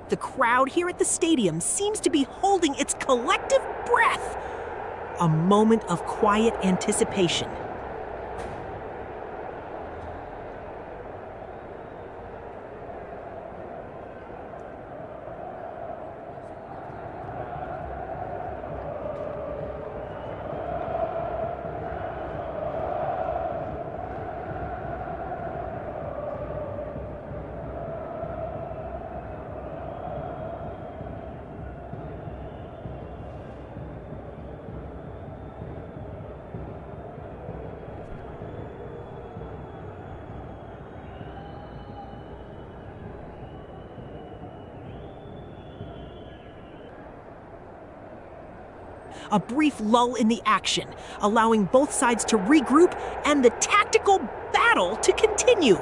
The crowd here at the stadium seems to be holding its collective breath. A moment of quiet anticipation. A brief lull in the action, allowing both sides to regroup and the tactical battle to continue.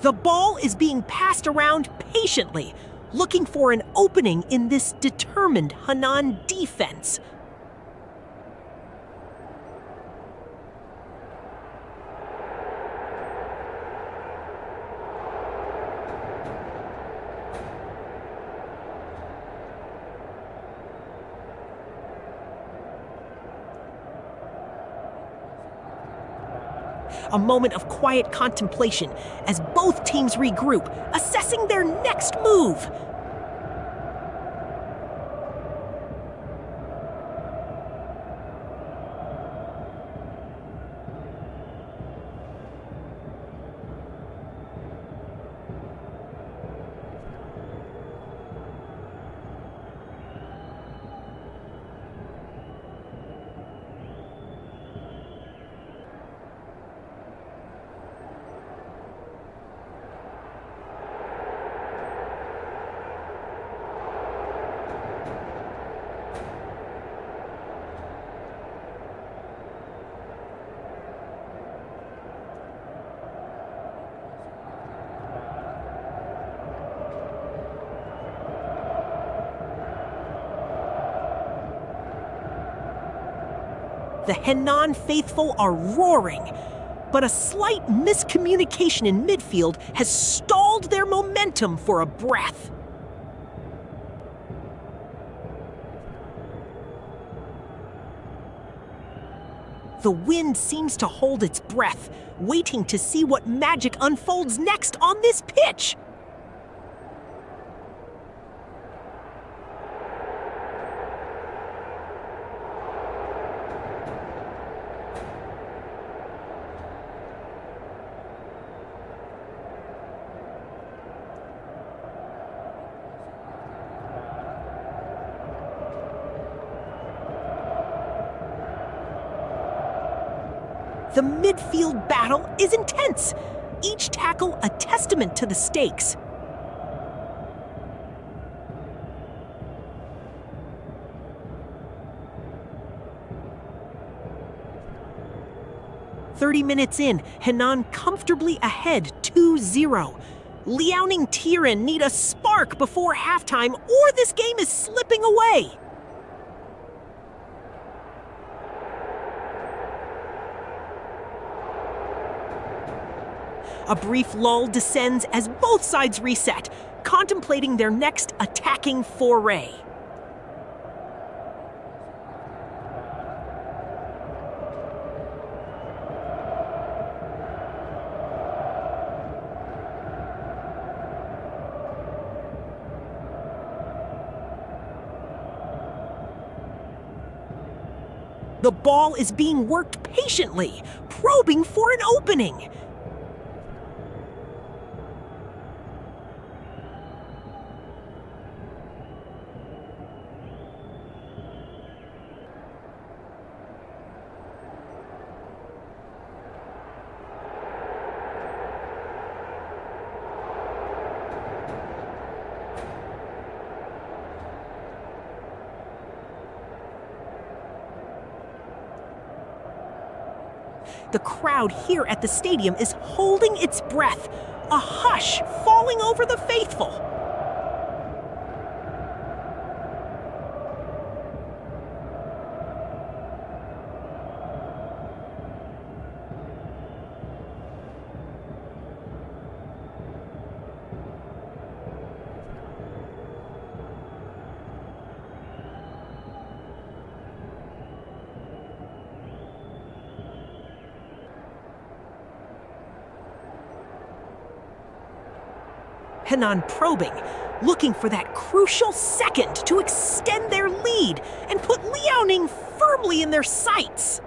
The ball is being passed around patiently, looking for an opening in this determined Henan defense. A moment of quiet contemplation as both teams regroup, assessing their next move. The Henan faithful are roaring, but a slight miscommunication in midfield has stalled their momentum for a breath. The wind seems to hold its breath, waiting to see what magic unfolds next on this pitch. The midfield battle is intense, each tackle a testament to the stakes. "30 minutes in, Henan comfortably ahead 2-0. Liaoning Tieren need a spark before halftime or this game is slipping away. A brief lull descends as both sides reset, contemplating their next attacking foray. The ball is being worked patiently, probing for an opening. The crowd here at the stadium is holding its breath, a hush falling over the faithful. Henan probing, looking for that crucial second to extend their lead and put Liaoning firmly in their sights.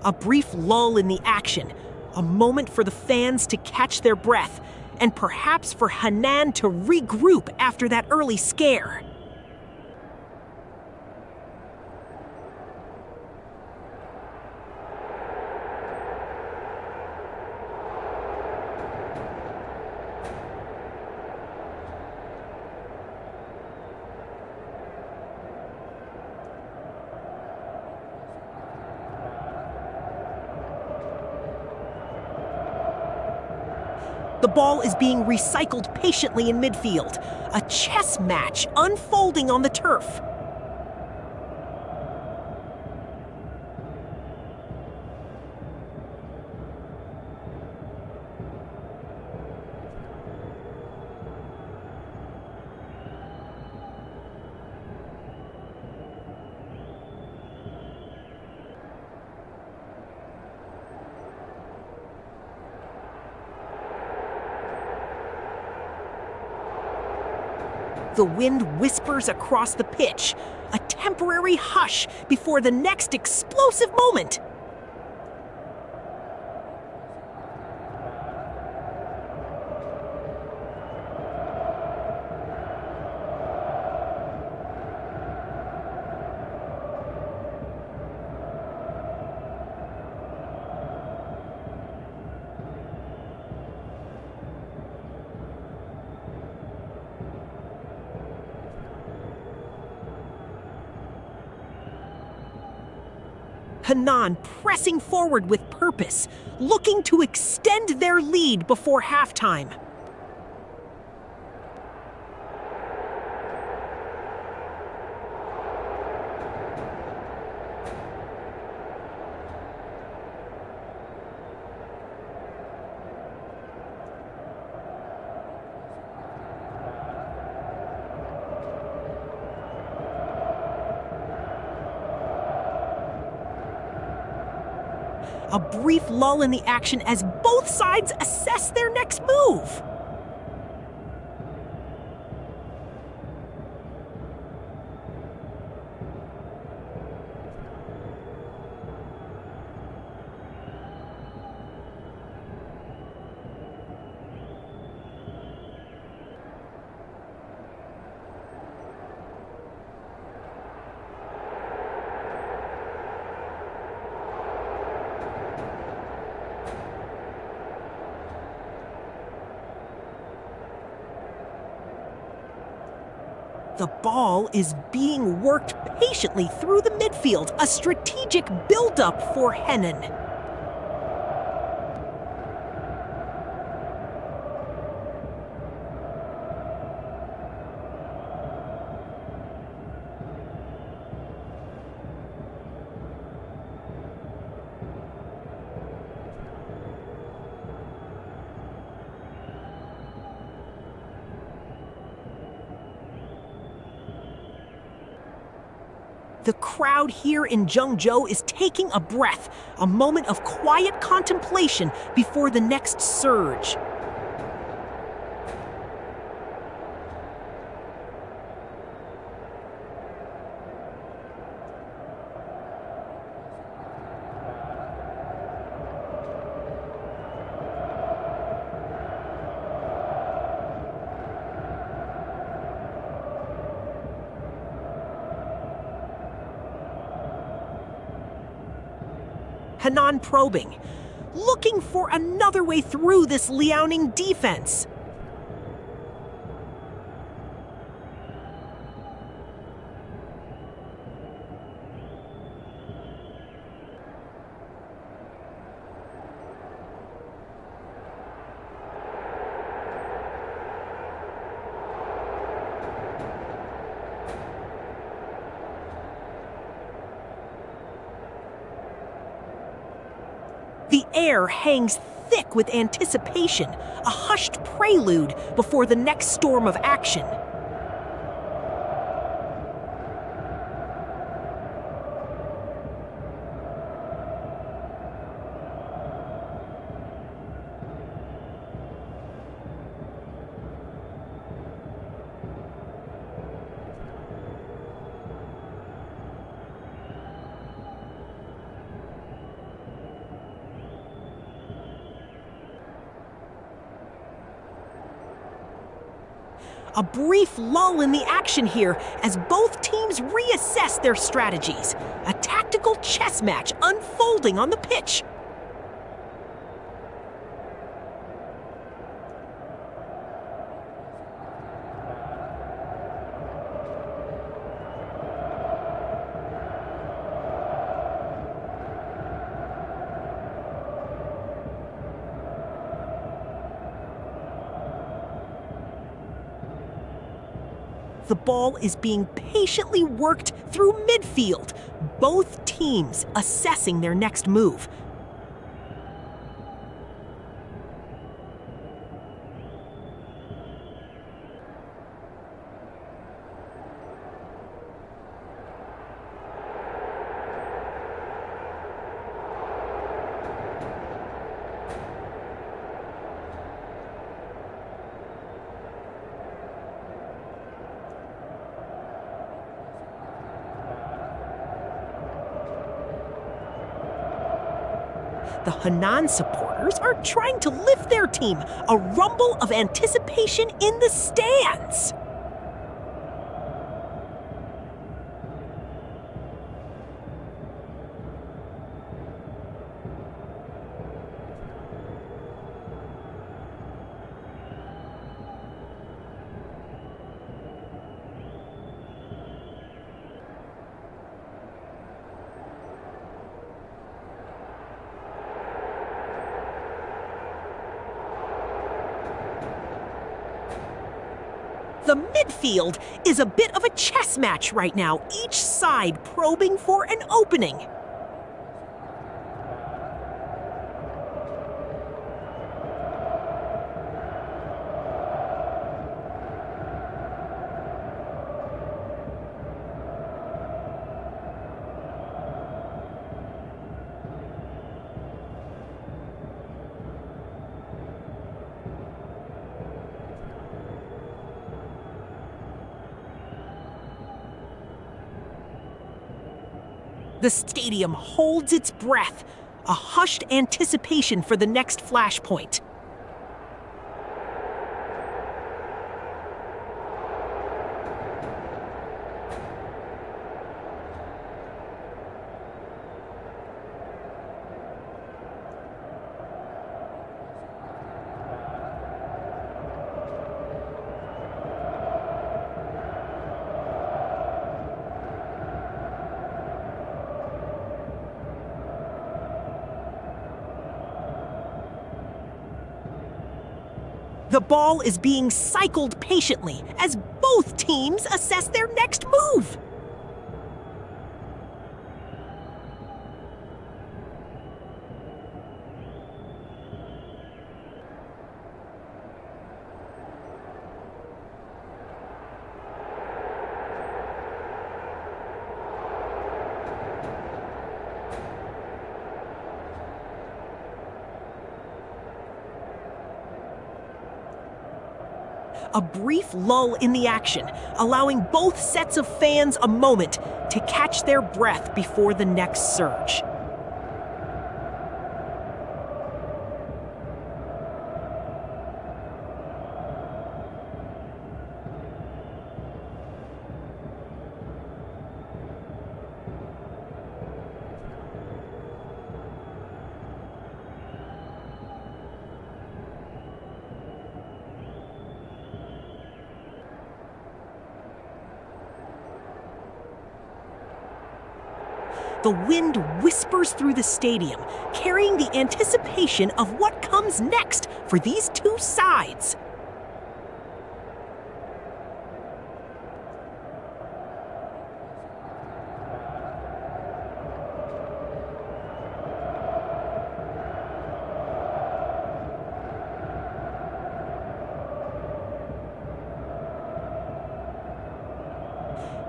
A brief lull in the action, a moment for the fans to catch their breath, and perhaps for Henan to regroup after that early scare. The ball is being recycled patiently in midfield, a chess match unfolding on the turf. The wind whispers across the pitch, a temporary hush before the next explosive moment. Henan pressing forward with purpose, looking to extend their lead before halftime. A brief lull in the action as both sides assess their next move. The ball is being worked patiently through the midfield, a strategic build-up for Henan. The crowd here in Zhengzhou is taking a breath, a moment of quiet contemplation before the next surge. Henan probing, looking for another way through this Liaoning defense. The air hangs thick with anticipation, a hushed prelude before the next storm of action. A brief lull in the action here as both teams reassess their strategies. A tactical chess match unfolding on the pitch. The ball is being patiently worked through midfield, both teams assessing their next move. The Henan supporters are trying to lift their team, a rumble of anticipation in the stands. The midfield is a bit of a chess match right now, each side probing for an opening. The stadium holds its breath, a hushed anticipation for the next flashpoint. The ball is being cycled patiently as both teams assess their next move. A brief lull in the action, allowing both sets of fans a moment to catch their breath before the next surge. The wind whispers through the stadium, carrying the anticipation of what comes next for these two sides.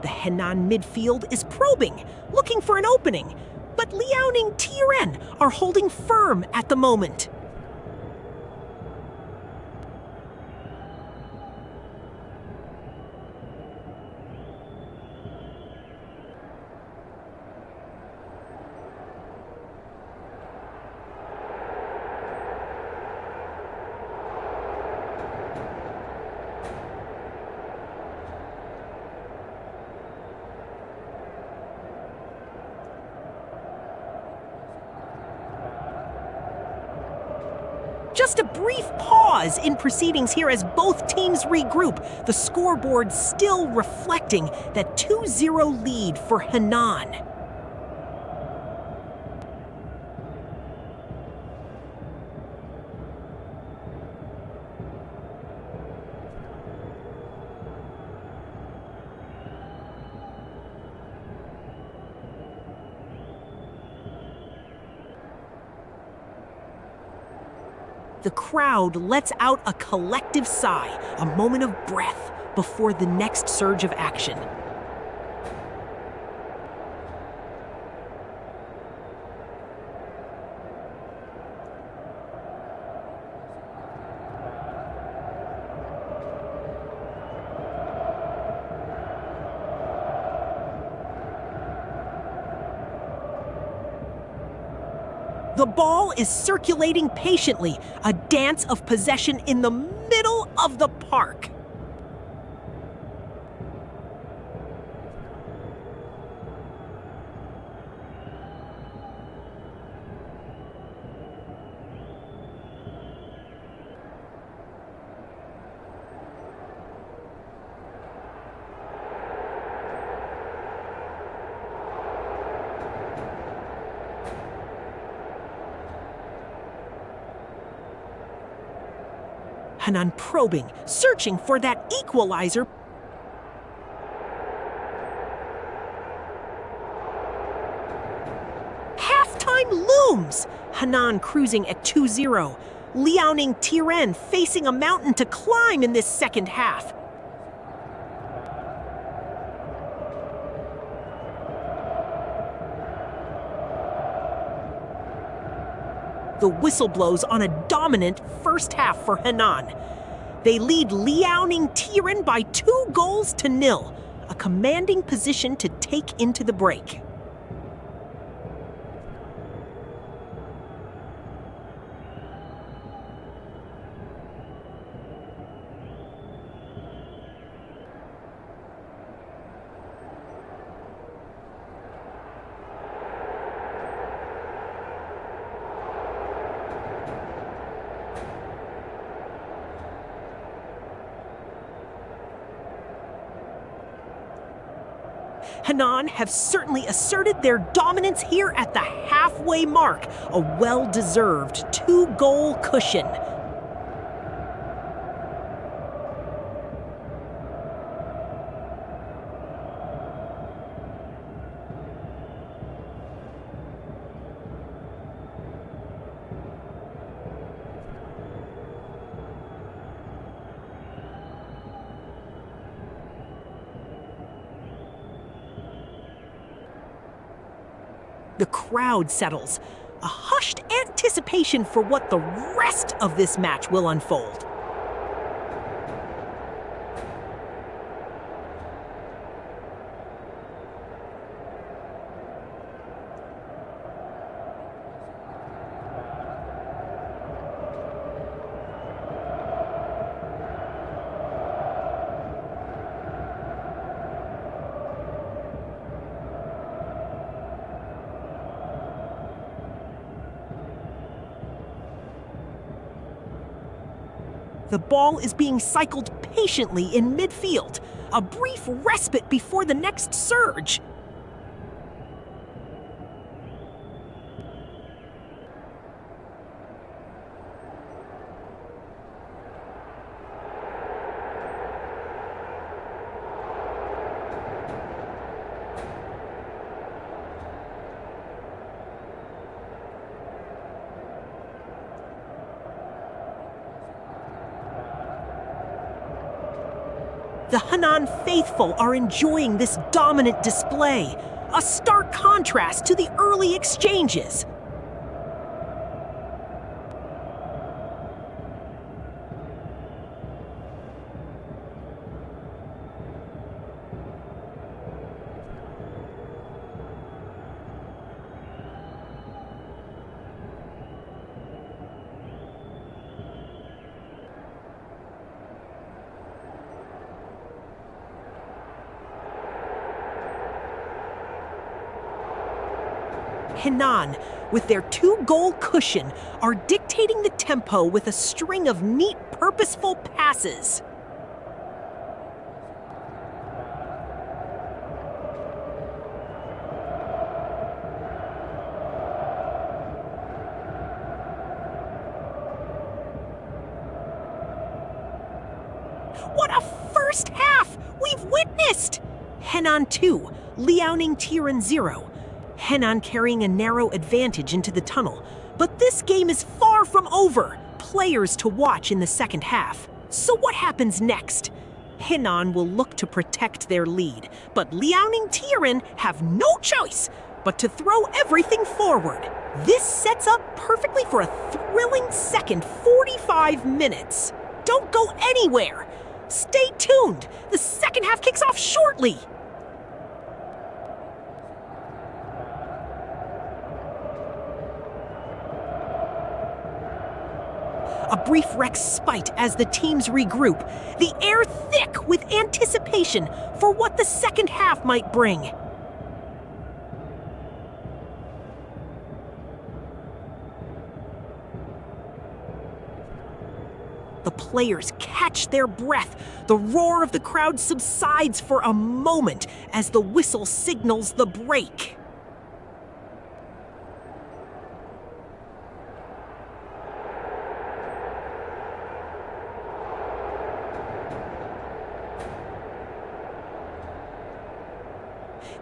The Henan midfield is probing, looking for an opening, but Liaoning Tieren are holding firm at the moment. Just a brief pause in proceedings here as both teams regroup, the scoreboard still reflecting that 2-0 lead for Henan. The crowd lets out a collective sigh, a moment of breath before the next surge of action. The ball is circulating patiently, a dance of possession in the middle of the park. Henan probing, searching for that equalizer. Halftime looms! Henan cruising at 2-0. Liaoning Tieren facing a mountain to climb in this second half. The whistle blows on a dominant first half for Henan. They lead Liaoning Tieren by 2-0, a commanding position to take into the break. Henan have certainly asserted their dominance here at the halfway mark, a well-deserved 2-goal cushion. The crowd settles, a hushed anticipation for what the rest of this match will unfold. The ball is being cycled patiently in midfield, a brief respite before the next surge. The Henan faithful are enjoying this dominant display, a stark contrast to the early exchanges. Henan, with their 2-goal cushion, are dictating the tempo with a string of neat, purposeful passes. What a first half we've witnessed! Henan 2, Liaoning Tieren 0. Henan carrying a narrow advantage into the tunnel. But this game is far from over. Players to watch in the second half. So what happens next? Henan will look to protect their lead, but Liaoning Tieren have no choice but to throw everything forward. This sets up perfectly for a thrilling second 45 minutes. Don't go anywhere. Stay tuned. The second half kicks off shortly. A brief respite as the teams regroup, the air thick with anticipation for what the second half might bring. The players catch their breath. The roar of the crowd subsides for a moment as the whistle signals the break.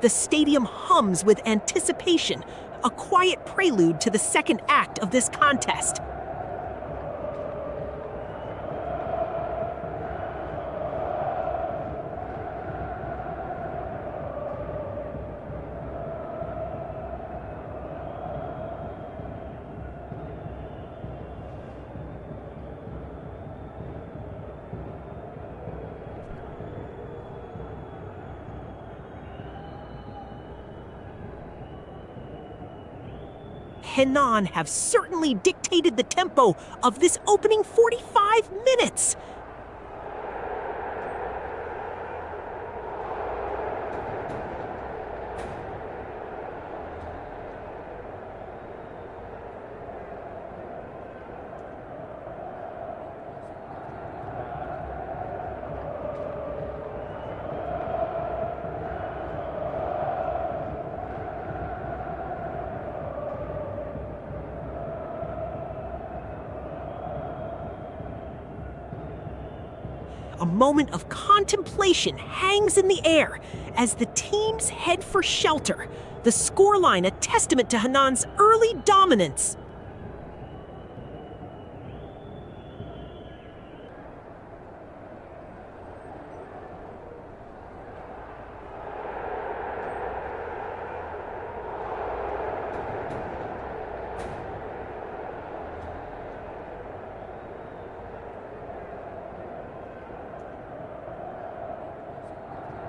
The stadium hums with anticipation, a quiet prelude to the second act of this contest. Henan have certainly dictated the tempo of this opening 45 minutes. A moment of contemplation hangs in the air as the teams head for shelter, the scoreline a testament to Henan's early dominance.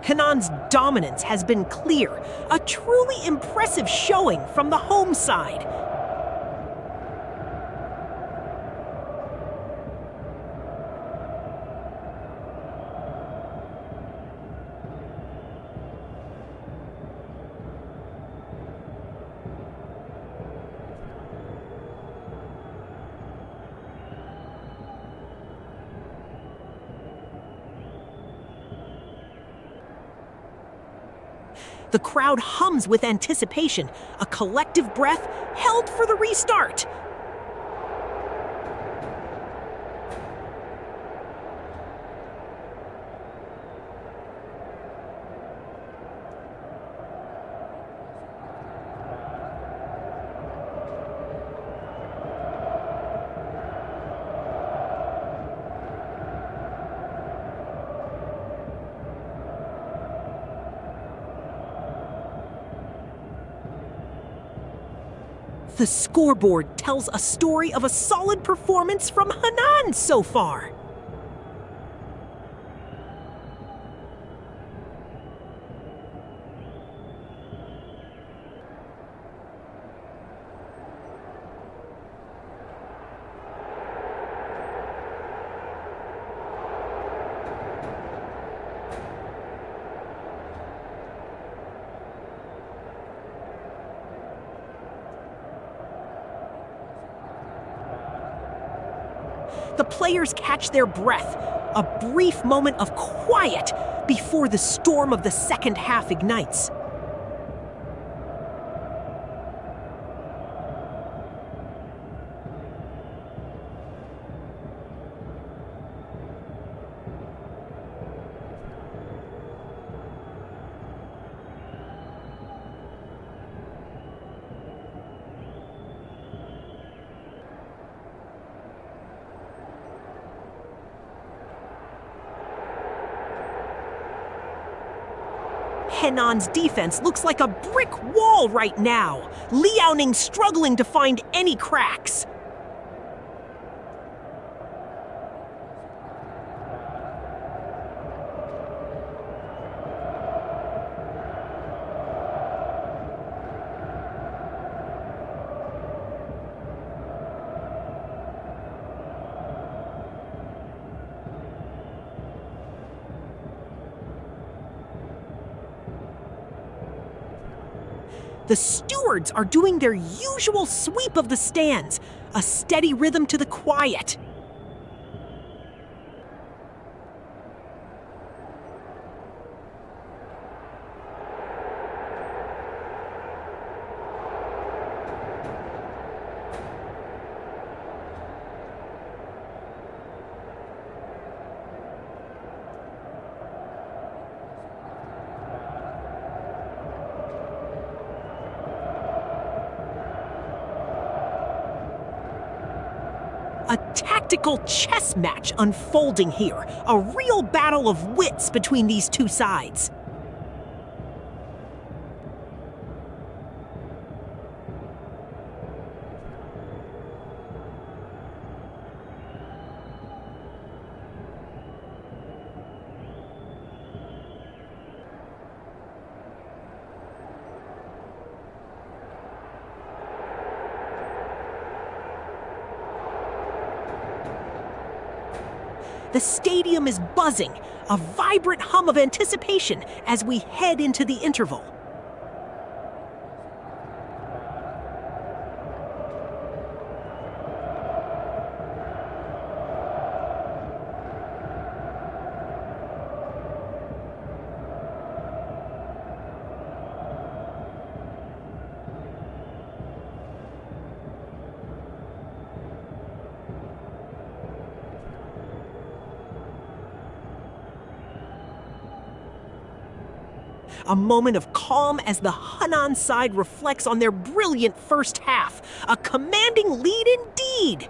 Henan's dominance has been clear, a truly impressive showing from the home side. The crowd hums with anticipation, a collective breath held for the restart. The scoreboard tells a story of a solid performance from Henan so far. The players catch their breath, a brief moment of quiet before the storm of the second half ignites. Henan's defense looks like a brick wall right now. Liaoning struggling to find any cracks. The stewards are doing their usual sweep of the stands, a steady rhythm to the quiet. A tactical chess match unfolding here, a real battle of wits between these two sides. The stadium is buzzing, a vibrant hum of anticipation as we head into the interval. A moment of calm as the Henan side reflects on their brilliant first half. A commanding lead indeed.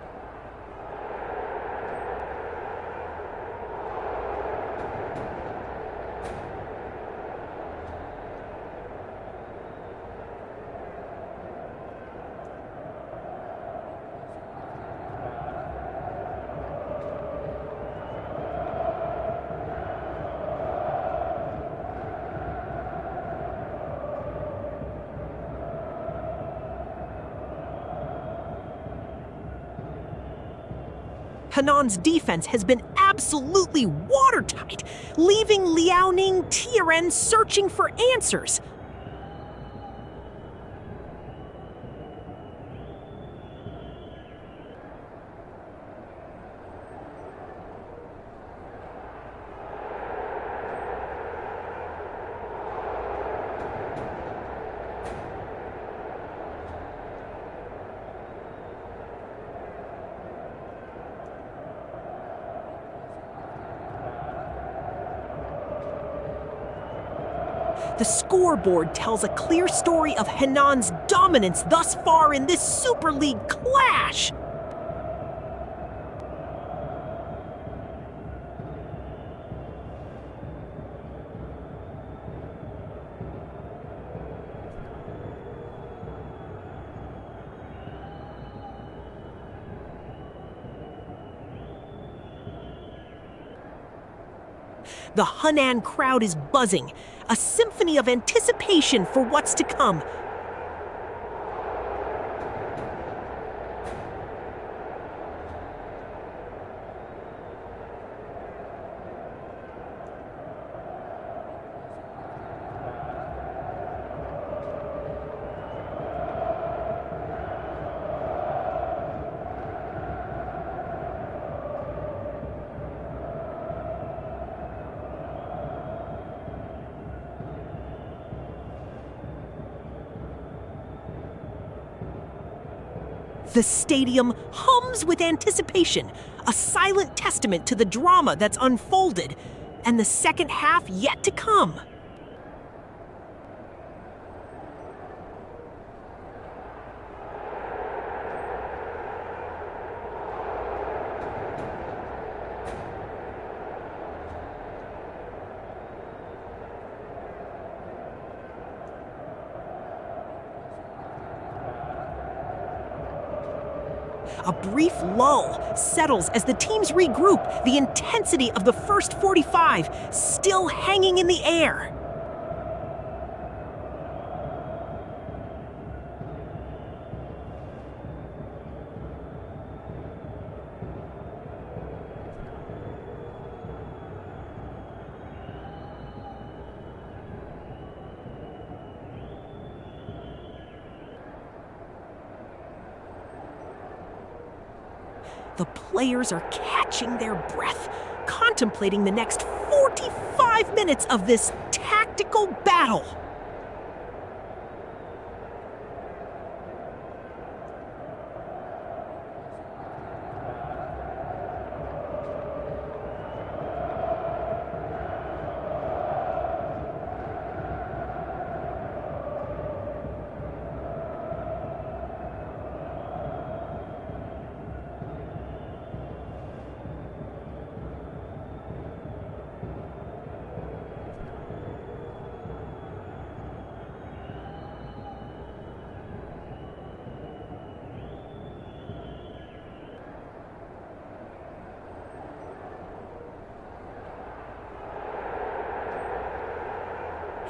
Henan's defense has been absolutely watertight, leaving Liaoning Tieren searching for answers. The scoreboard tells a clear story of Henan's dominance thus far in this Super League clash. The Henan crowd is buzzing, a symphony of anticipation for what's to come. The stadium hums with anticipation, a silent testament to the drama that's unfolded, and the second half yet to come. A brief lull settles as the teams regroup, the intensity of the first 45 still hanging in the air. The players are catching their breath, contemplating the next 45 minutes of this tactical battle.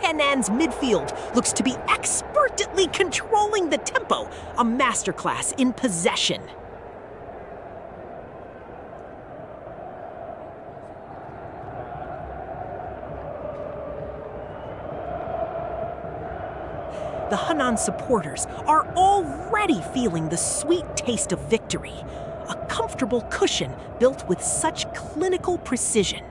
Henan's midfield looks to be expertly controlling the tempo, a masterclass in possession. The Henan supporters are already feeling the sweet taste of victory, a comfortable cushion built with such clinical precision.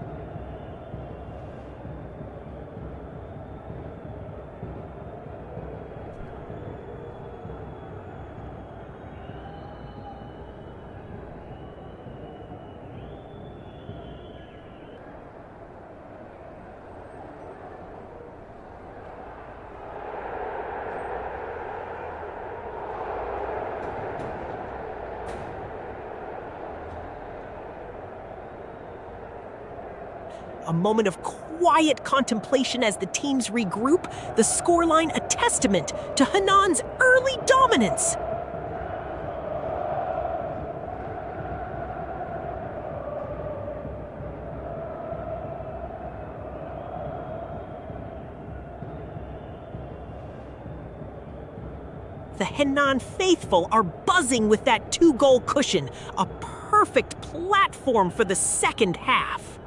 A moment of quiet contemplation as the teams regroup, the scoreline a testament to Henan's early dominance. The Henan faithful are buzzing with that 2-goal cushion, a perfect platform for the second half.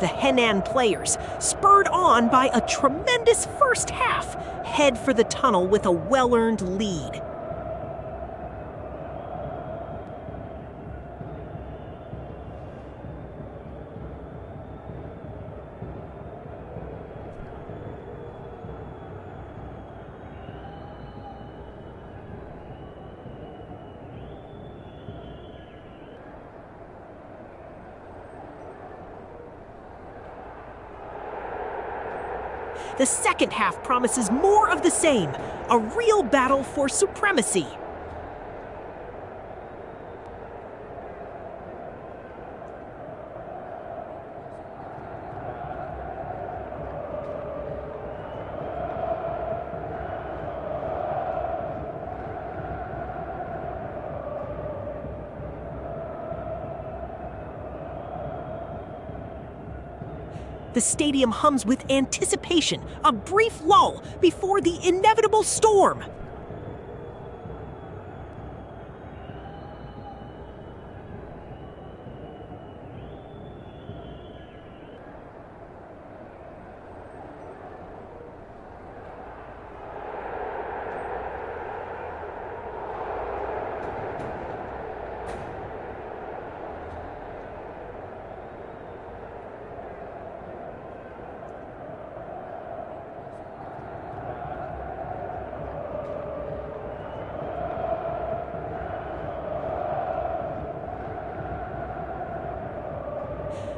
The Henan players, spurred on by a tremendous first half, head for the tunnel with a well-earned lead. The second half promises more of the same, a real battle for supremacy. The stadium hums with anticipation, a brief lull before the inevitable storm.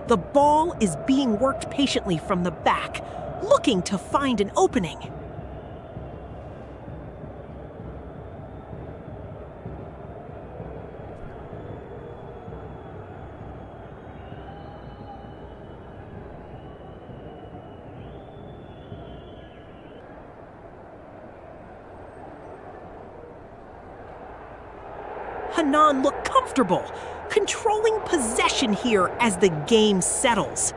The ball is being worked patiently from the back, looking to find an opening. Henan look comfortable, controlling possession here as the game settles.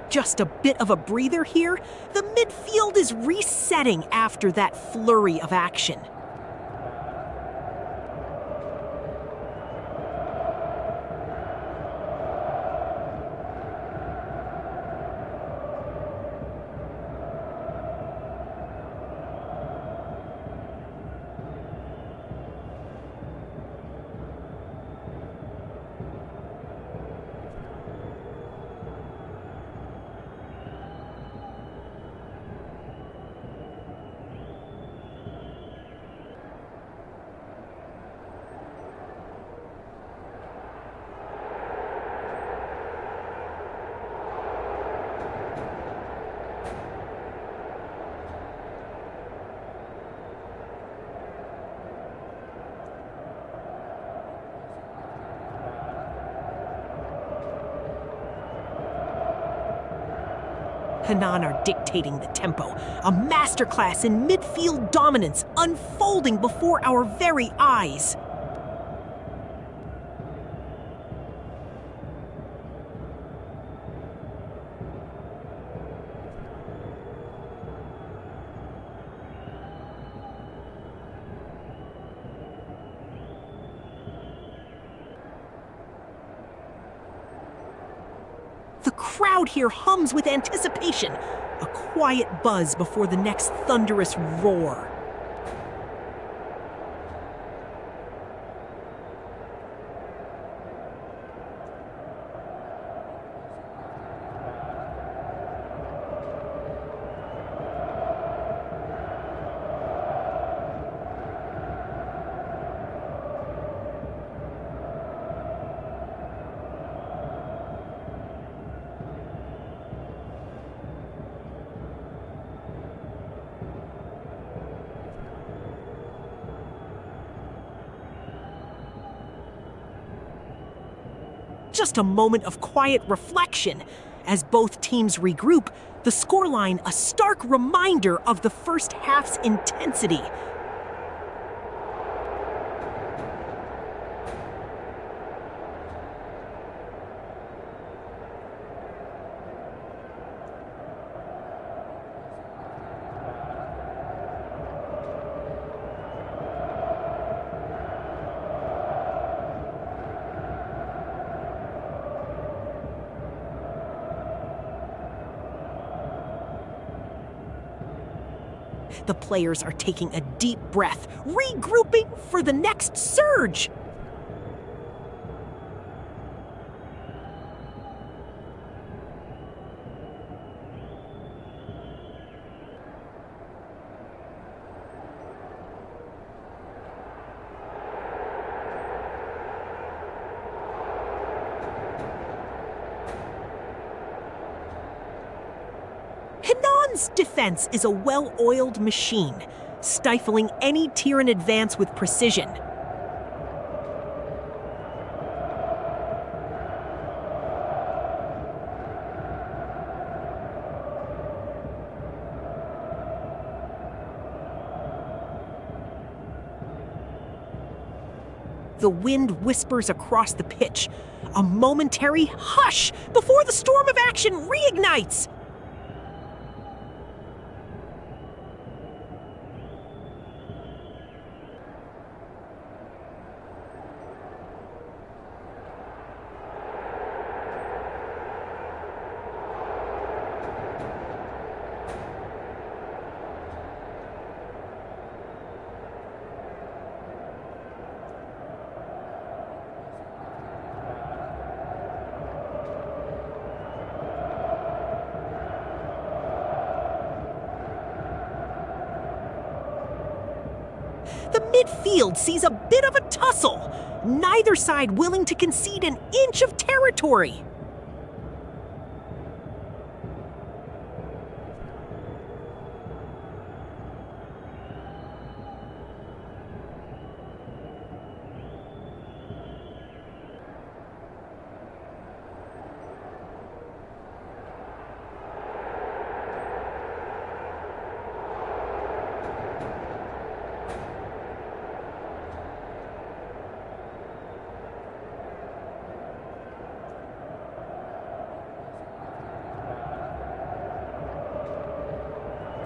Just a bit of a breather here. The midfield is resetting after that flurry of action. Henan are dictating the tempo, a masterclass in midfield dominance unfolding before our very eyes. The crowd here hums with anticipation, a quiet buzz before the next thunderous roar. Just a moment of quiet reflection. As both teams regroup, the scoreline a stark reminder of the first half's intensity. The players are taking a deep breath, regrouping for the next surge. Henan's defense is a well-oiled machine, stifling any Tieren advance with precision. The wind whispers across the pitch, a momentary hush before the storm of action reignites. The midfield sees a bit of a tussle, neither side willing to concede an inch of territory.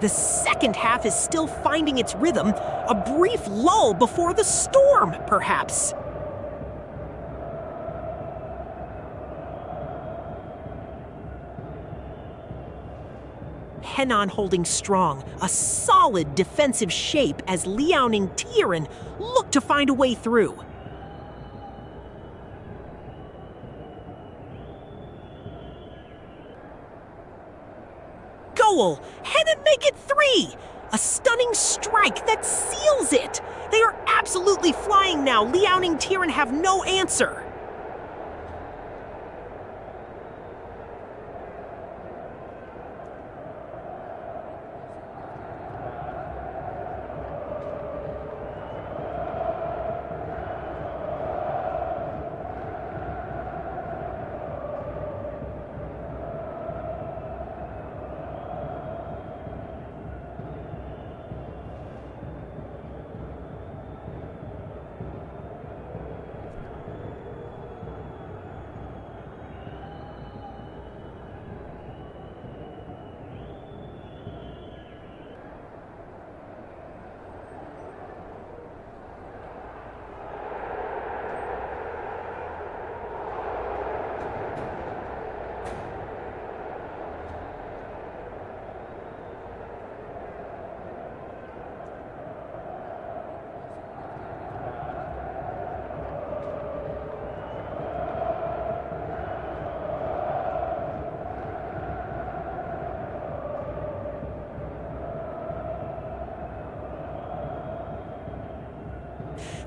The second half is still finding its rhythm, a brief lull before the storm, perhaps. Henan holding strong, a solid defensive shape as Liaoning Tieren look to find a way through. Goal! Henan make it 3! A stunning strike that seals it! They are absolutely flying now. Liaoning Tieren have no answer.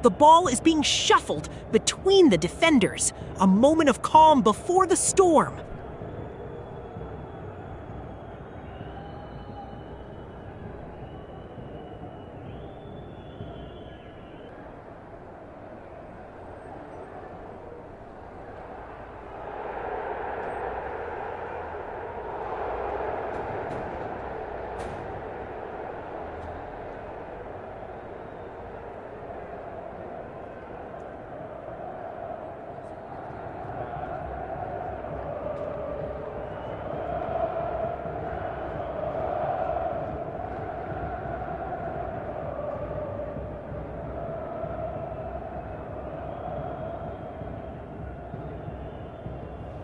The ball is being shuffled between the defenders, a moment of calm before the storm.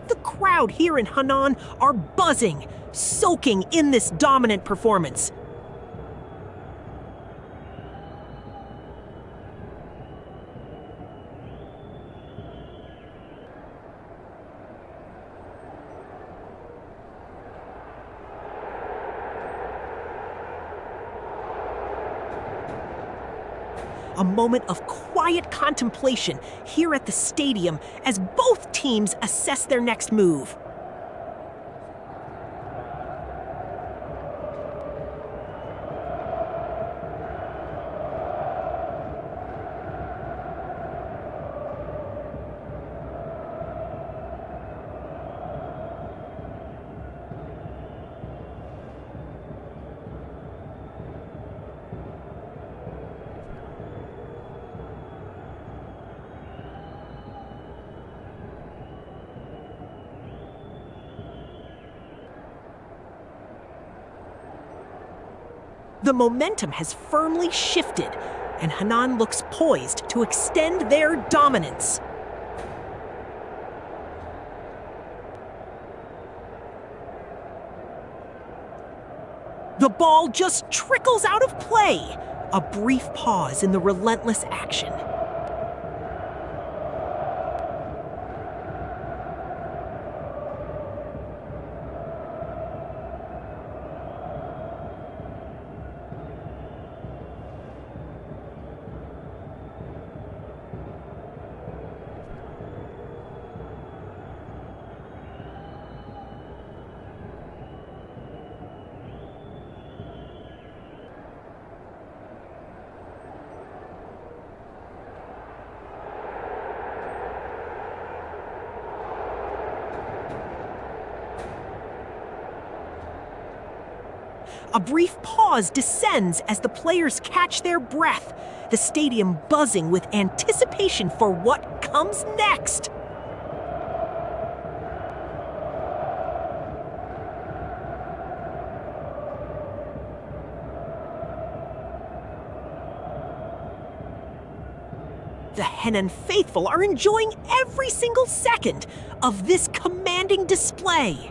The crowd here in Henan are buzzing, soaking in this dominant performance. A moment of quiet contemplation here at the stadium as both teams assess their next move. The momentum has firmly shifted, and Henan looks poised to extend their dominance. The ball just trickles out of play. A brief pause in the relentless action. A brief pause descends as the players catch their breath, the stadium buzzing with anticipation for what comes next. The Henan faithful are enjoying every single second of this commanding display.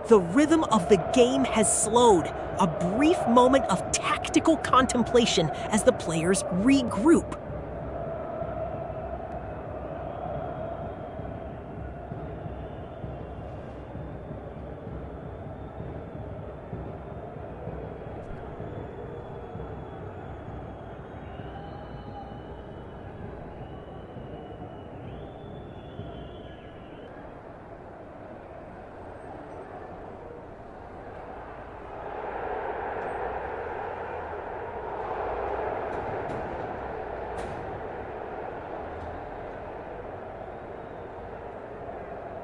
The rhythm of the game has slowed, a brief moment of tactical contemplation as the players regroup.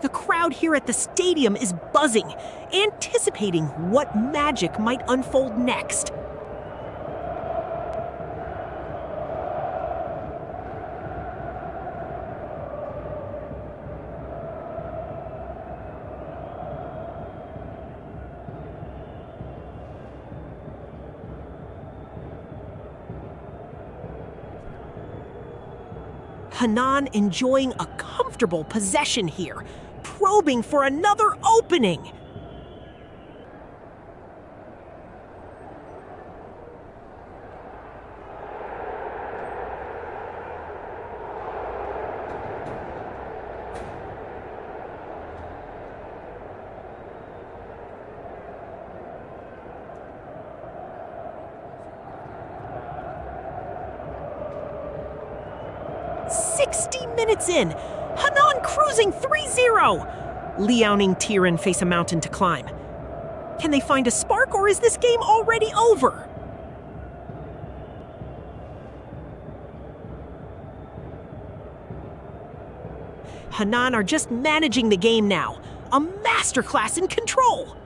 The crowd here at the stadium is buzzing, anticipating what magic might unfold next. Henan enjoying a comfortable possession here, probing for another opening. Minutes in, Henan cruising 3-0. Liaoning Tieren face a mountain to climb. Can they find a spark, or is this game already over? Henan are just managing the game now, a masterclass in control.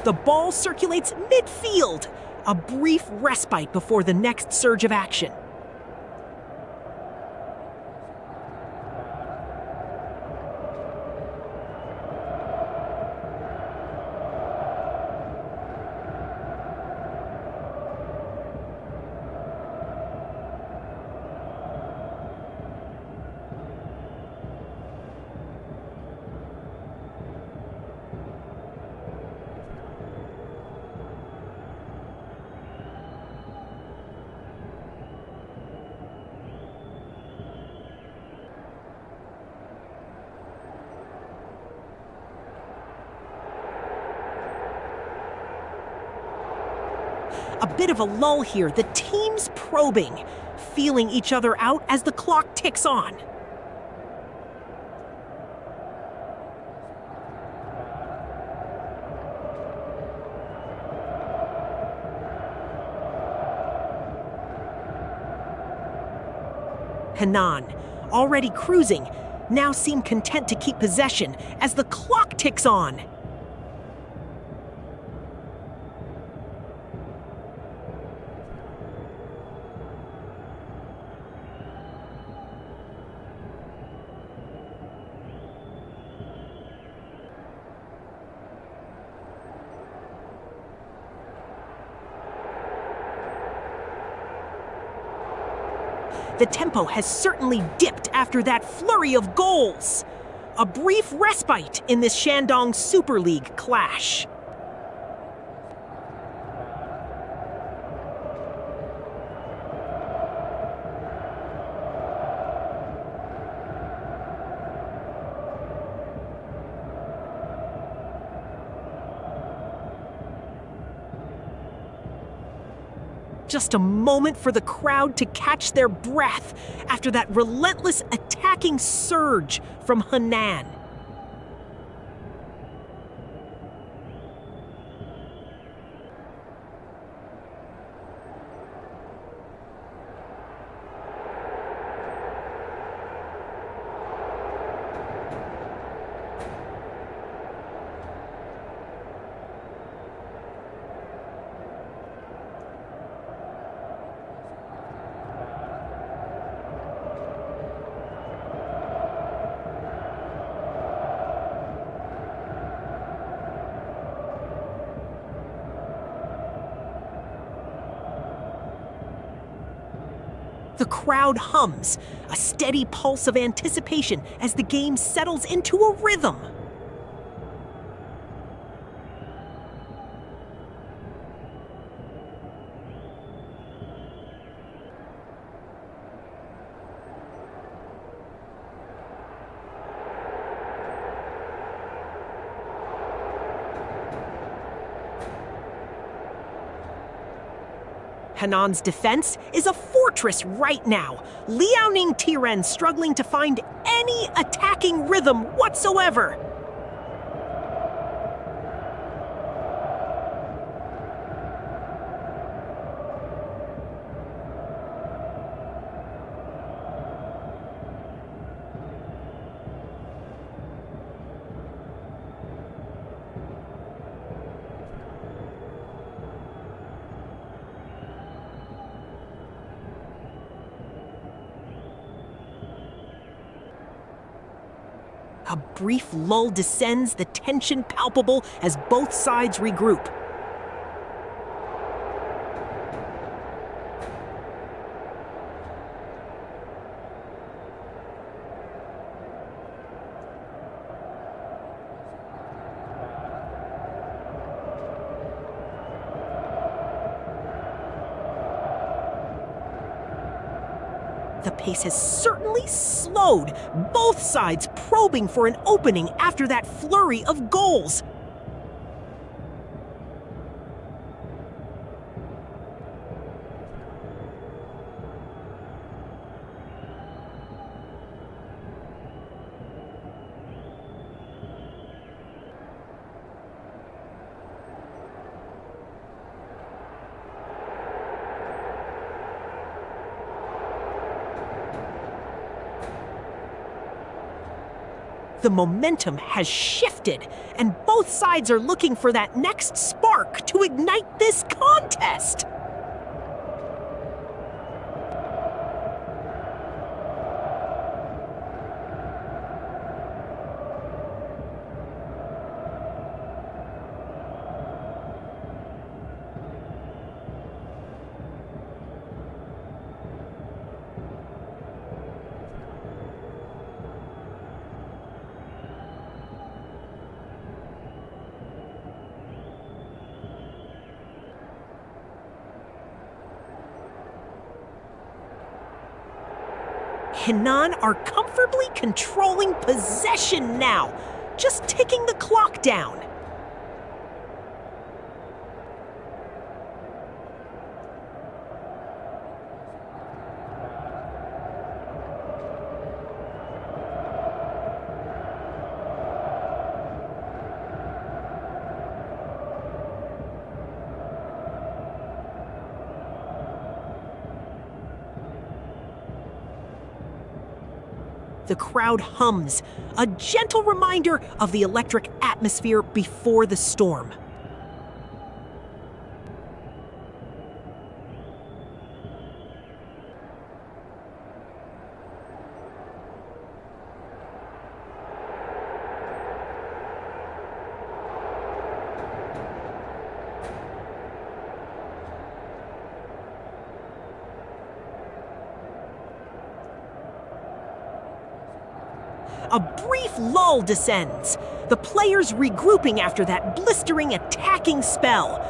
The ball circulates midfield, a brief respite before the next surge of action. A bit of a lull here, the teams probing, feeling each other out as the clock ticks on. Henan, already cruising, now seem content to keep possession as the clock ticks on. The tempo has certainly dipped after that flurry of goals. A brief respite in this Shandong Super League clash. Just a moment for the crowd to catch their breath after that relentless attacking surge from Henan. The crowd hums, a steady pulse of anticipation as the game settles into a rhythm. Henan's defense is a fortress right now. Liaoning Tieren struggling to find any attacking rhythm whatsoever. A brief lull descends, the tension palpable as both sides regroup. The pace has certainly slowed, both sides probing for an opening after that flurry of goals. The momentum has shifted, and both sides are looking for that next spark to ignite this contest. Henan are comfortably controlling possession now, just ticking the clock down. The crowd hums, a gentle reminder of the electric atmosphere before the storm. A brief lull descends, the players regrouping after that blistering attacking spell.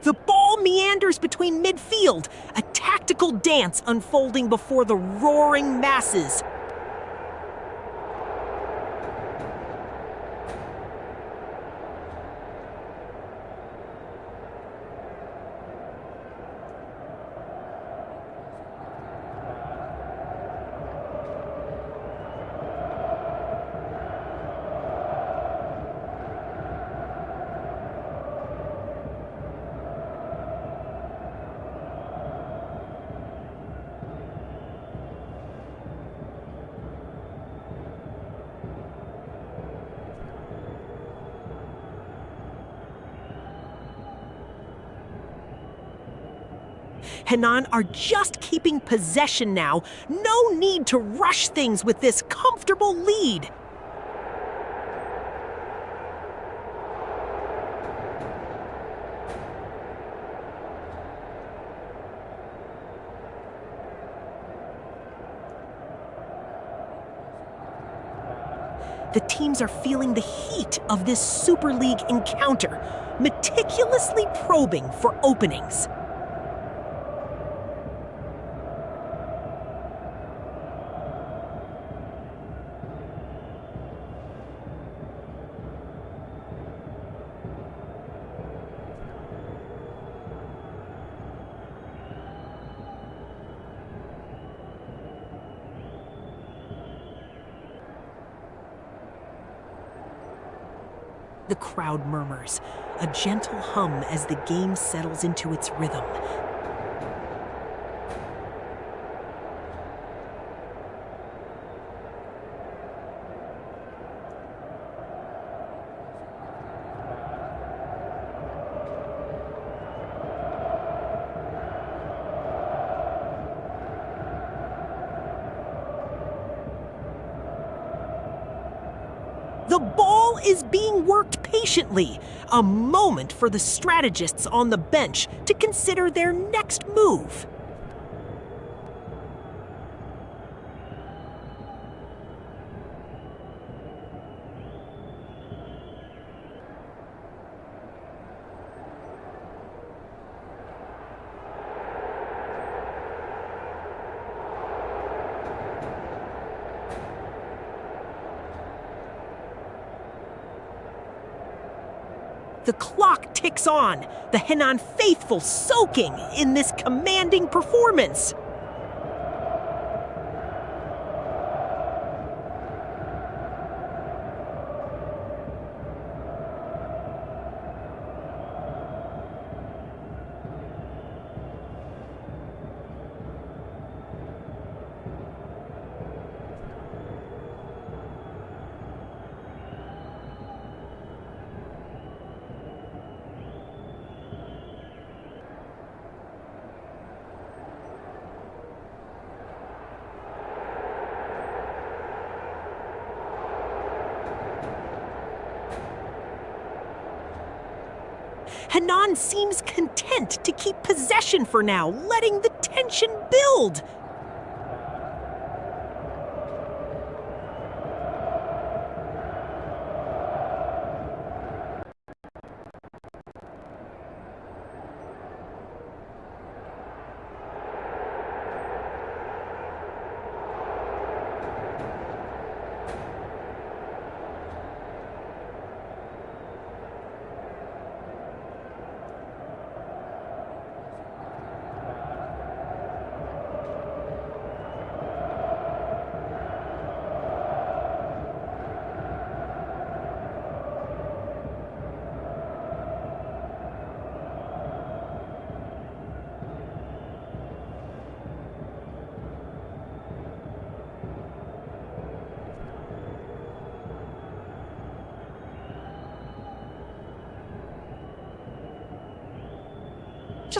The ball meanders between midfield, a tactical dance unfolding before the roaring masses. Henan are just keeping possession now. No need to rush things with this comfortable lead. The teams are feeling the heat of this Super League encounter, meticulously probing for openings. The crowd murmurs, a gentle hum as the game settles into its rhythm. The ball is being worked patiently, a moment for the strategists on the bench to consider their next move. The clock ticks on, the Henan faithful soaking in this commanding performance. Henan seems content to keep possession for now, letting the tension build.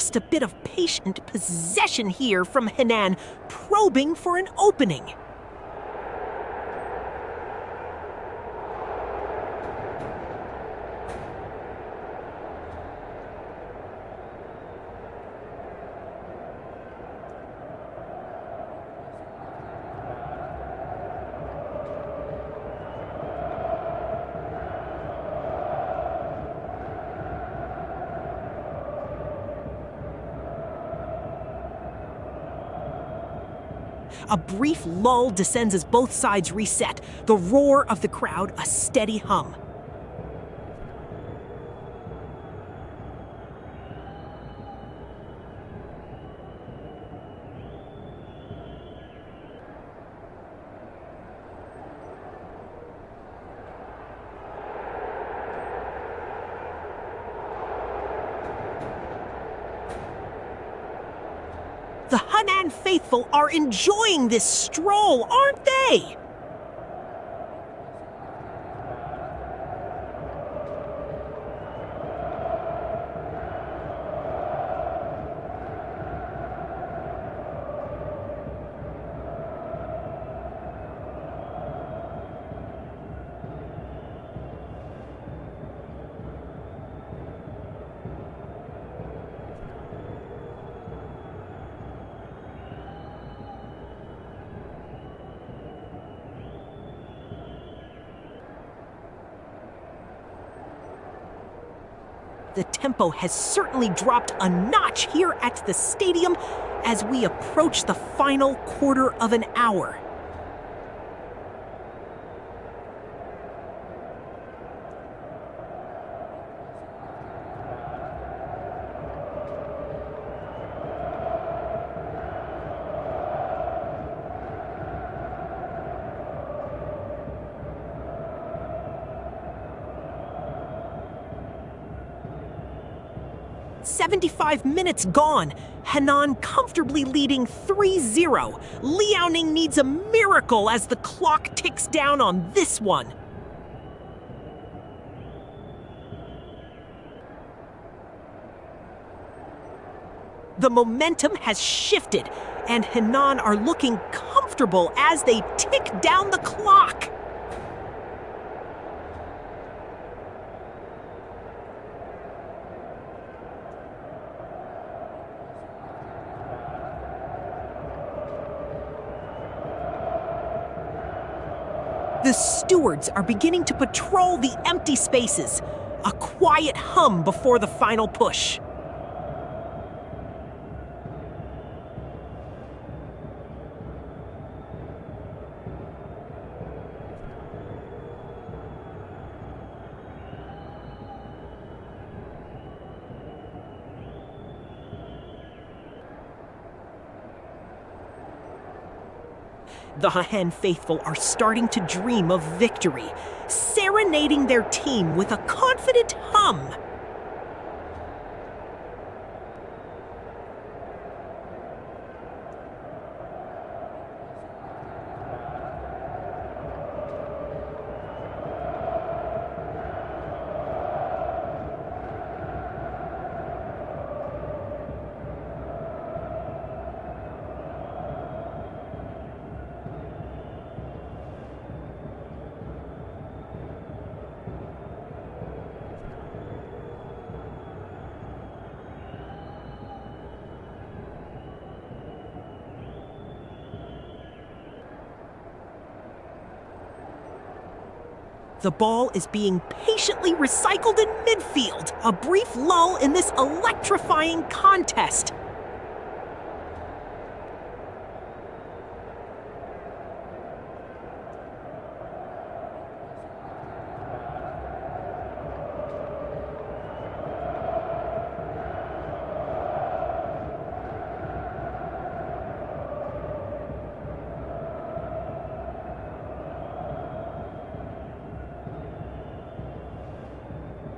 Just a bit of patient possession here from Henan, probing for an opening. A brief lull descends as both sides reset, the roar of the crowd a steady hum. The Henan faithful are enjoying this stroll, aren't they? The tempo has certainly dropped a notch here at the stadium as we approach the final quarter of an hour. "75 minutes gone. Henan comfortably leading 3-0. Liaoning needs a miracle as the clock ticks down on this one. The momentum has shifted, and Henan are looking comfortable as they tick down the clock. The stewards are beginning to patrol the empty spaces, a quiet hum before the final push. The Henan faithful are starting to dream of victory, serenading their team with a confident hum. The ball is being patiently recycled in midfield. A brief lull in this electrifying contest.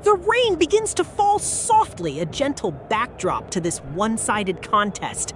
The rain begins to fall softly, a gentle backdrop to this one-sided contest.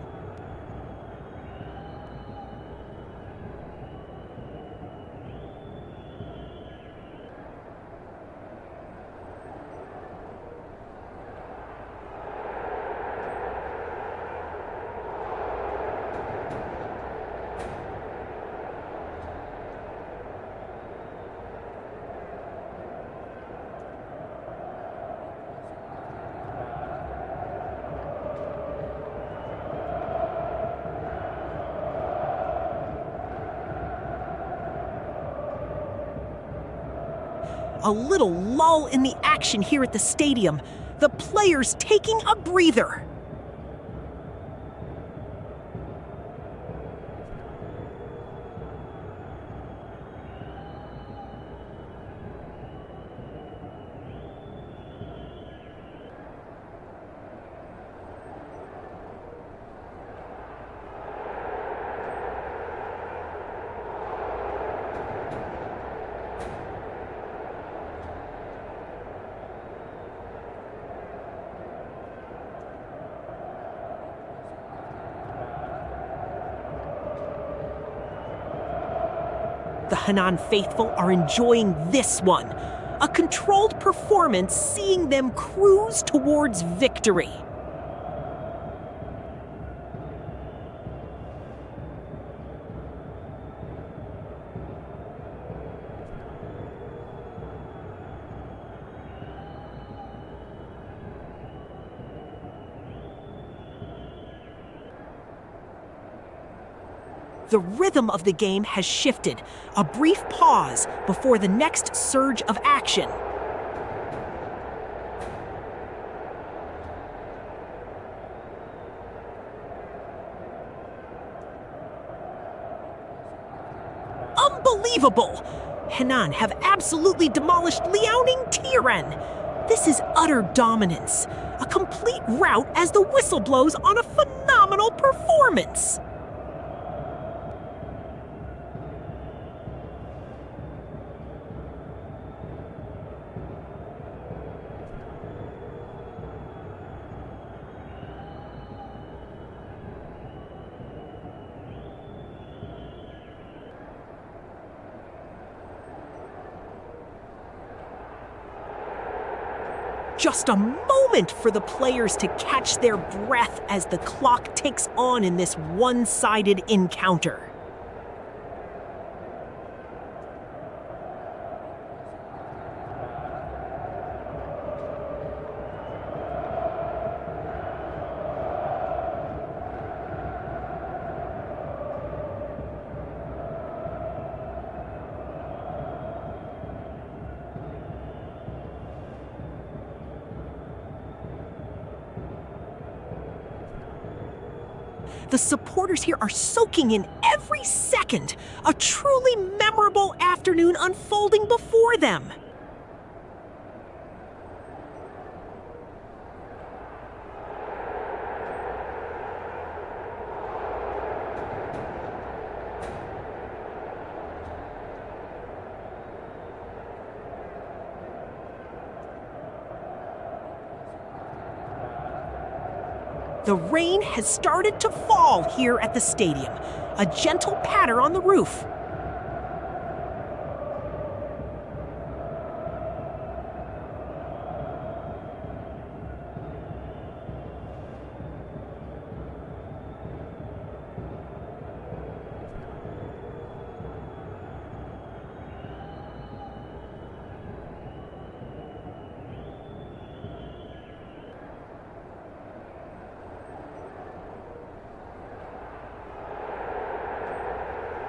A little lull in the action here at the stadium. The players taking a breather. The Henan faithful are enjoying this one. A controlled performance seeing them cruise towards victory. The rhythm of the game has shifted. A brief pause before the next surge of action. Unbelievable! Henan have absolutely demolished Liaoning Tieren. This is utter dominance. A complete rout as the whistle blows on a phenomenal performance. Just a moment for the players to catch their breath as the clock ticks on in this one-sided encounter. The supporters here are soaking in every second. A truly memorable afternoon unfolding before them. The rain has started to fall here at the stadium. A gentle patter on the roof.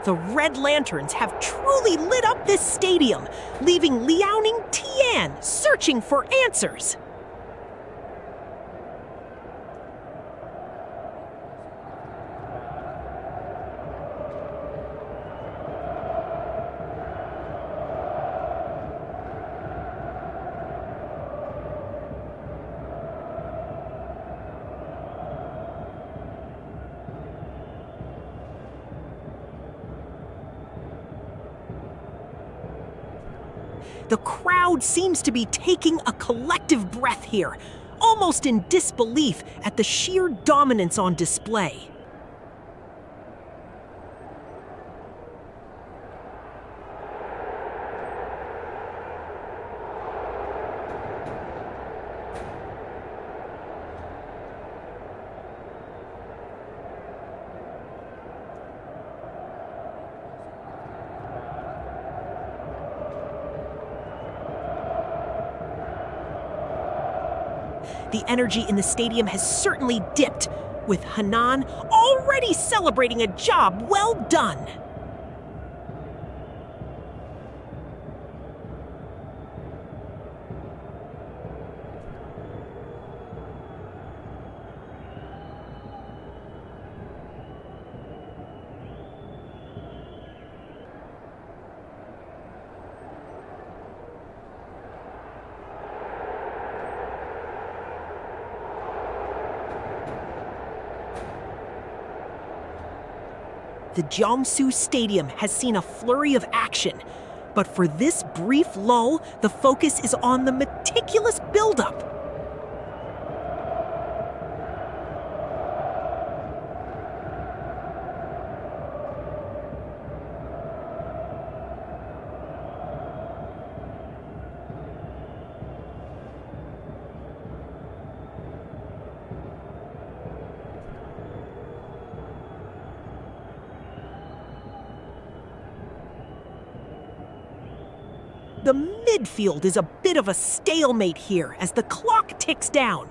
The red lanterns have truly lit up this stadium, leaving Liaoning Tieren searching for answers. The crowd seems to be taking a collective breath here, almost in disbelief at the sheer dominance on display. The energy in the stadium has certainly dipped, with Henan already celebrating a job well done. The Jiangsu Stadium has seen a flurry of action, but for this brief lull, the focus is on the meticulous buildup. The midfield is a bit of a stalemate here as the clock ticks down.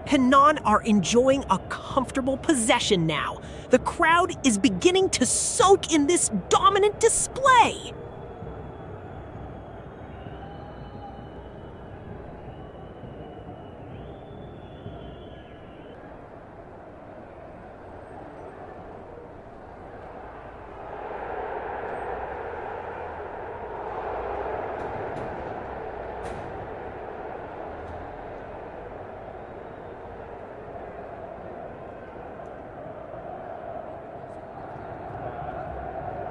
Henan are enjoying a comfortable possession now. The crowd is beginning to soak in this dominant display.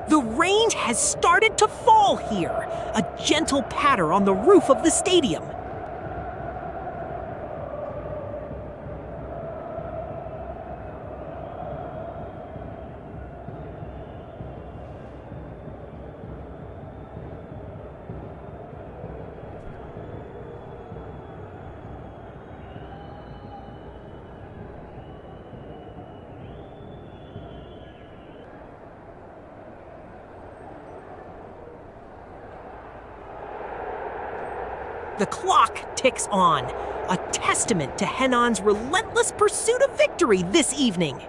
The rain has started to fall here, a gentle patter on the roof of the stadium. The clock ticks on, a testament to Henan's relentless pursuit of victory this evening.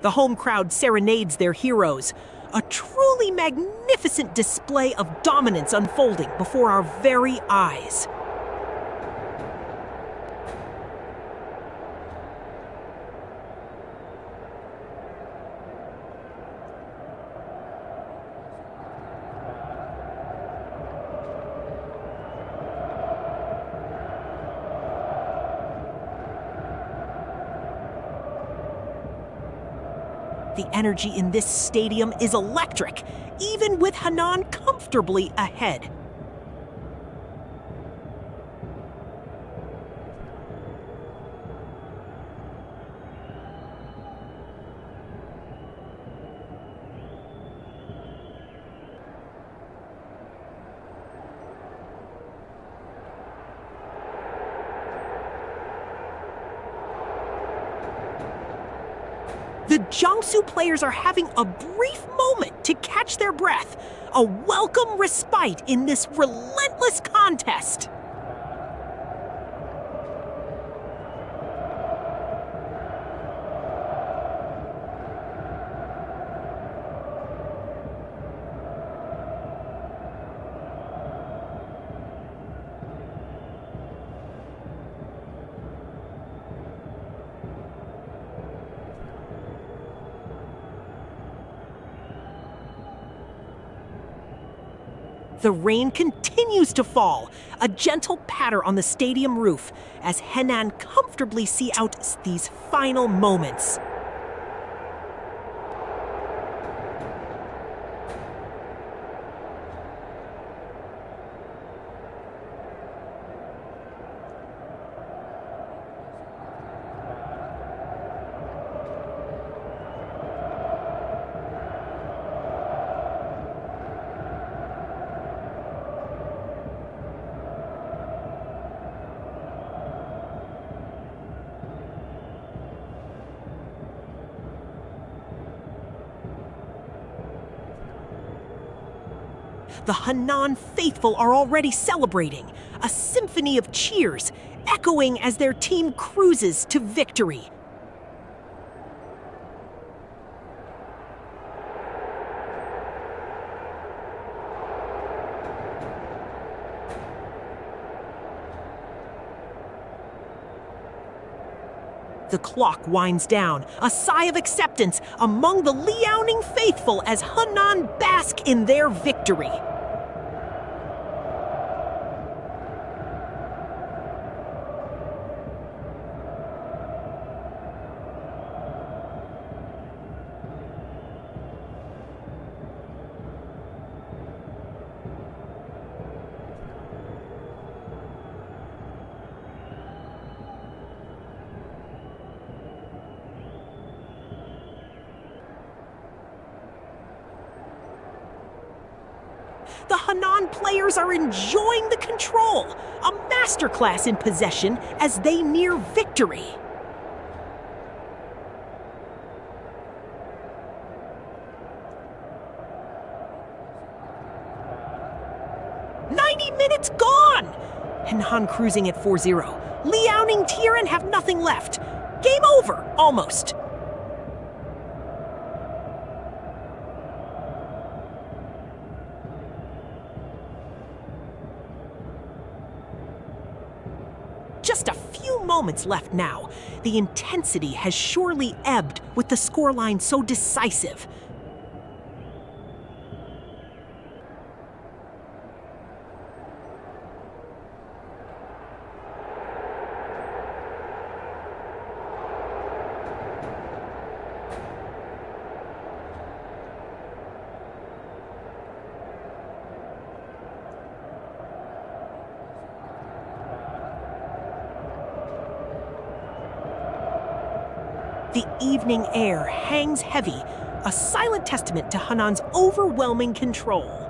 The home crowd serenades their heroes, a truly magnificent display of dominance unfolding before our very eyes. The energy in this stadium is electric, even with Henan comfortably ahead. The Jiangsu players are having a brief moment to catch their breath, a welcome respite in this relentless contest. The rain continues to fall, a gentle patter on the stadium roof, as Henan comfortably see out these final moments. The Henan faithful are already celebrating, a symphony of cheers echoing as their team cruises to victory. The clock winds down, a sigh of acceptance among the Liaoning faithful as Henan bask in their victory. The Henan players are enjoying the control, a masterclass in possession as they near victory. Minutes gone! Henan cruising at 4-0. Liaoning Tieren have nothing left. Game over, almost. Just a few moments left now. The intensity has surely ebbed with the scoreline so decisive. The evening air hangs heavy, a silent testament to Henan's overwhelming control.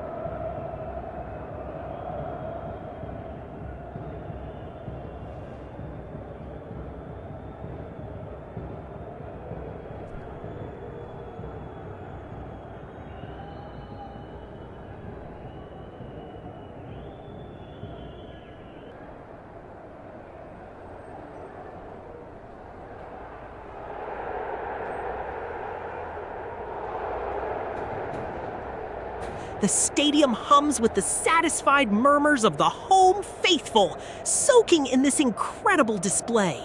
The stadium hums with the satisfied murmurs of the home faithful, soaking in this incredible display.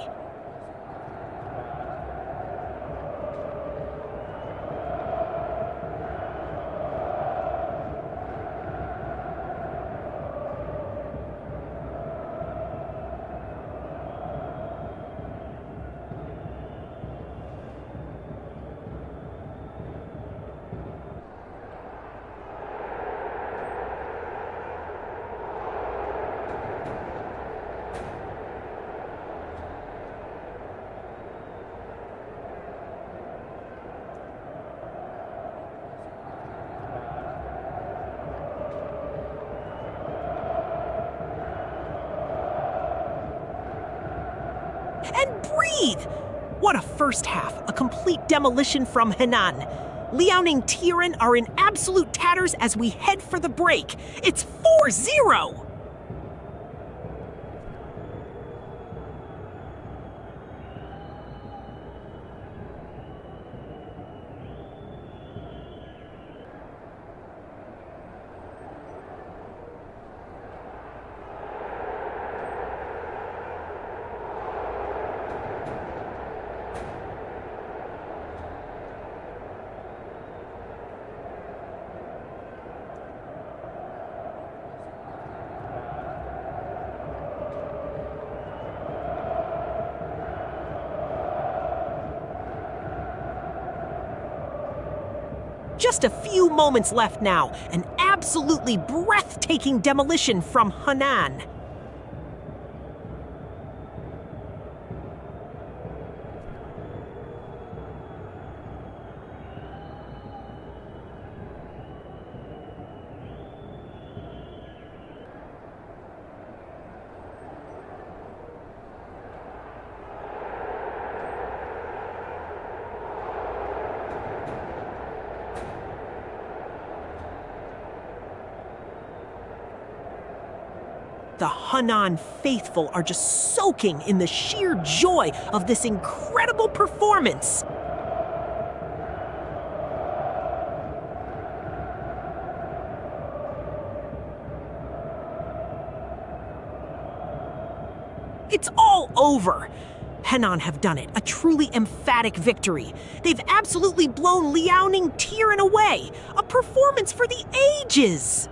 And breathe! What a first half, a complete demolition from Henan. Liaoning Tieren are in absolute tatters as we head for the break. It's 4-0! Just a few moments left now. An absolutely breathtaking demolition from Henan. The Henan faithful are just soaking in the sheer joy of this incredible performance. It's all over. Henan have done it, a truly emphatic victory. They've absolutely blown Liaoning Tieren away, a performance for the ages.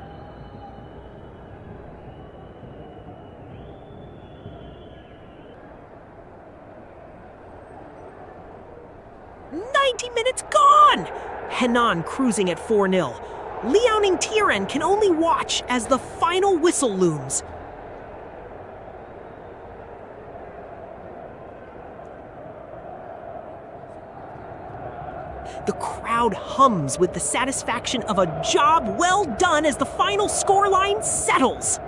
Minutes gone! Henan cruising at 4-0. Liaoning Tieren can only watch as the final whistle looms. The crowd hums with the satisfaction of a job well done as the final scoreline settles.